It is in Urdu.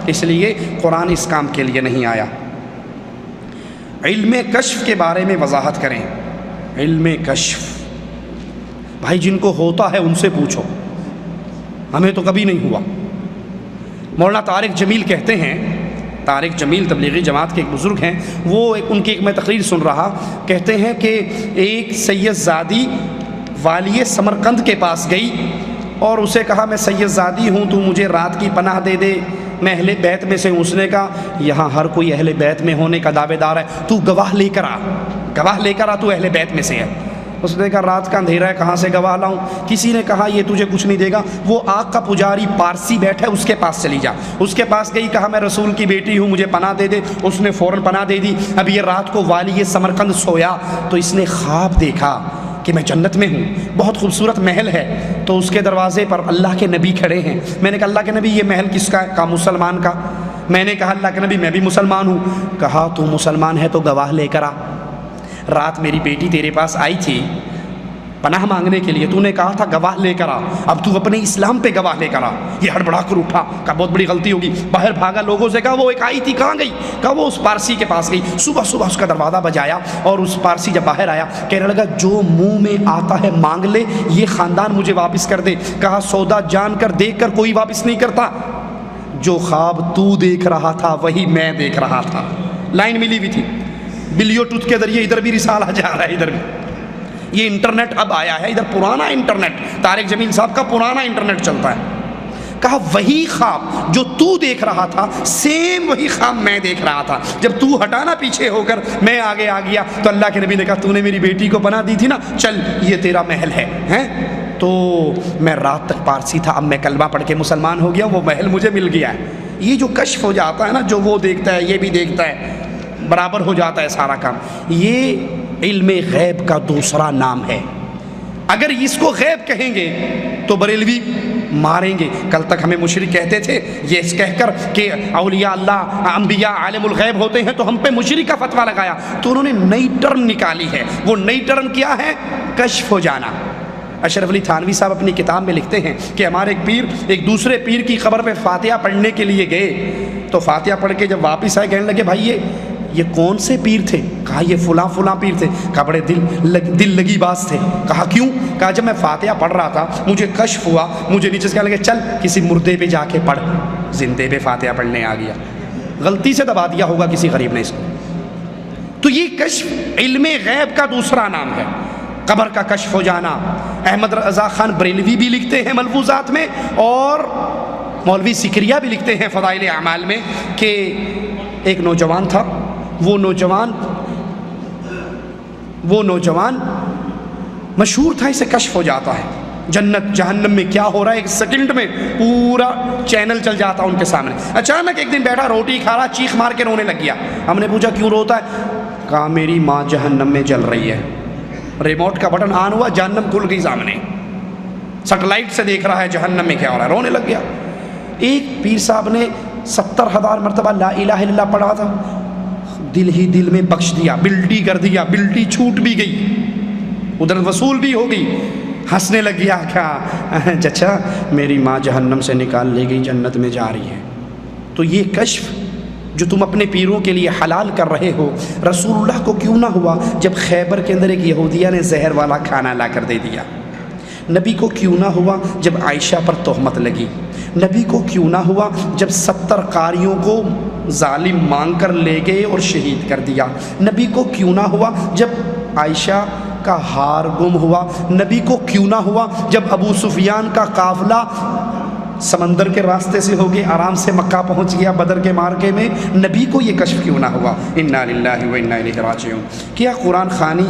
اس لیے قرآن اس کام کے لیے نہیں آیا۔ علم کشف کے بارے میں وضاحت کریں۔ علم کشف بھائی جن کو ہوتا ہے ان سے پوچھو، ہمیں تو کبھی نہیں ہوا۔ مولانا طارق جمیل کہتے ہیں، طارق جمیل تبلیغی جماعت کے ایک بزرگ ہیں، وہ ان کی ایک میں تقریر سن رہا، کہتے ہیں کہ ایک سید زادی والی سمرقند کے پاس گئی اور اسے کہا میں سید زادی ہوں، تو مجھے رات کی پناہ دے دے، میں اہل بیت میں سے ہوں۔ اس نے کہا یہاں ہر کوئی اہل بیت میں ہونے کا دعوے دار ہے، تو گواہ لے کر آ، گواہ لے کر آ، تو اہل بیت میں سے ہے۔ اس نے کہا رات کا اندھیرا ہے، کہاں سے گواہ لاؤں؟ کسی نے کہا یہ تجھے کچھ نہیں دے گا، وہ آگ کا پجاری پارسی بیٹھا ہے اس کے پاس چلی جا۔ اس کے پاس گئی، کہا میں رسول کی بیٹی ہوں، مجھے پناہ دے دے۔ اس نے فوراً پناہ دے دی۔ اب یہ رات کو والی سمرقند سویا تو اس نے خواب دیکھا کہ میں جنت میں ہوں، بہت خوبصورت محل ہے، تو اس کے دروازے پر اللہ کے نبی کھڑے ہیں۔ میں نے کہا اللہ کے نبی یہ محل کس کا ہے؟ کہا مسلمان کا۔ میں نے کہا اللہ کے نبی میں بھی مسلمان ہوں۔ کہا تو مسلمان ہے تو گواہ لے کر آ، رات میری بیٹی تیرے پاس آئی تھی پناہ مانگنے کے لیے، تو نے کہا تھا گواہ لے کر آ، اب تو اپنے اسلام پہ گواہ لے کر آ۔ یہ ہڑبڑا کر اٹھا، کہا بہت بڑی غلطی ہوگی، باہر بھاگا، لوگوں سے کہا وہ ایک آئی تھی کہاں گئی؟ کہا وہ اس پارسی کے پاس گئی۔ صبح صبح اس کا دروازہ بجایا اور اس پارسی جب باہر آیا کہنے لگا جو منہ میں آتا ہے مانگ لے، یہ خاندان مجھے واپس کر دے۔ کہا سودا جان کر دیکھ کر کوئی واپس نہیں کرتا، جو خواب تو دیکھ رہا تھا وہی میں دیکھ رہا تھا۔ لائن ملی ہوئی تھی، بلیوٹوتھ کے ذریعے ادھر بھی رسالہ جا رہا ہے، ادھر بھی۔ یہ انٹرنیٹ اب آیا ہے، ادھر پرانا انٹرنیٹ، طارق جمیل صاحب کا پرانا انٹرنیٹ چلتا ہے۔ کہا وہی خواب جو تو دیکھ رہا تھا سیم وہی خواب میں دیکھ رہا تھا، جب تو ہٹانا پیچھے ہو کر میں آگے آ گیا تو اللہ کے نبی نے کہا تو نے میری بیٹی کو پناہ دی تھی نا، چل یہ تیرا محل ہے، ہیں؟ تو میں رات تک پارسی تھا، اب میں کلمہ پڑھ کے مسلمان ہو گیا، وہ محل مجھے مل گیا ہے۔ یہ جو کشف ہو جاتا ہے نا، جو وہ دیکھتا ہے یہ بھی دیکھتا ہے، برابر ہو جاتا ہے سارا کام، یہ علم غیب کا دوسرا نام ہے۔ اگر اس کو غیب کہیں گے تو بریلوی ماریں گے۔ کل تک ہمیں مشرک کہتے تھے یہ کہہ کر کہ اولیاء اللہ انبیاء عالم الغیب ہوتے ہیں، تو ہم پہ مشرک کا فتویٰ لگایا، تو انہوں نے نئی ٹرم نکالی ہے۔ وہ نئی ٹرم کیا ہے؟ کشف ہو جانا۔ اشرف علی تھانوی صاحب اپنی کتاب میں لکھتے ہیں کہ ہمارے ایک پیر ایک دوسرے پیر کی قبر پہ فاتحہ پڑھنے کے لیے گئے، تو فاتحہ پڑھ کے جب واپس آئے کہنے لگے بھائی یہ کون سے پیر تھے؟ کہا یہ فلاں فلاں پیر تھے۔ کہا بڑے دل لگی باز تھے۔ کہا کیوں؟ کہا جب میں فاتحہ پڑھ رہا تھا مجھے کشف ہوا، مجھے نیچے سے کہنے لگے چل کسی مردے پہ جا کے پڑھ، زندے پہ فاتحہ پڑھنے آ گیا، غلطی سے دبا دیا ہوگا کسی غریب نے اس کو۔ تو یہ کشف علم غیب کا دوسرا نام ہے، قبر کا کشف ہو جانا۔ احمد رضا خان بریلوی بھی لکھتے ہیں ملفوظات میں، اور مولوی سکریہ بھی لکھتے ہیں فضائل اعمال میں کہ ایک نوجوان تھا، وہ نوجوان مشہور تھا، اسے کشف ہو جاتا ہے جنت جہنم میں کیا ہو رہا ہے، ایک سیکنڈ میں پورا چینل چل جاتا ان کے سامنے۔ اچانک ایک دن بیٹھا روٹی کھا رہا، چیخ مار کے رونے لگ گیا۔ ہم نے پوچھا کیوں روتا ہے؟ کہا میری ماں جہنم میں جل رہی ہے۔ ریموٹ کا بٹن آن ہوا، جہنم کھل گئی سامنے، سیٹلائٹ سے دیکھ رہا ہے جہنم میں کیا ہو رہا ہے، رونے لگ گیا۔ ایک پیر صاحب نے 70,000 مرتبہ لا الہ الا اللہ پڑھا تھا، دل ہی دل میں بخش دیا، بلٹی کر دیا، بلٹی چھوٹ بھی گئی، ادھر وصول بھی ہو گئی، ہنسنے لگ گیا، کہا چچا میری ماں جہنم سے نکال لے گئی، جنت میں جا رہی ہے۔ تو یہ کشف جو تم اپنے پیروں کے لیے حلال کر رہے ہو، رسول اللہ کو کیوں نہ ہوا جب خیبر کے اندر ایک یہودیہ نے زہر والا کھانا لا کر دے دیا؟ نبی کو کیوں نہ ہوا جب عائشہ پر تہمت لگی؟ نبی کو کیوں نہ ہوا جب 70 قاریوں کو ظالم مانگ کر لے گئے اور شہید کر دیا؟ نبی کو کیوں نہ ہوا جب عائشہ کا ہار گم ہوا؟ نبی کو کیوں نہ ہوا جب ابو سفیان کا قافلہ سمندر کے راستے سے ہو کے آرام سے مکہ پہنچ گیا بدر کے مارکے میں؟ نبی کو یہ کشف کیوں نہ ہوا؟ انا للہ و انا الیہ راجعون۔ کیا قرآن خوانی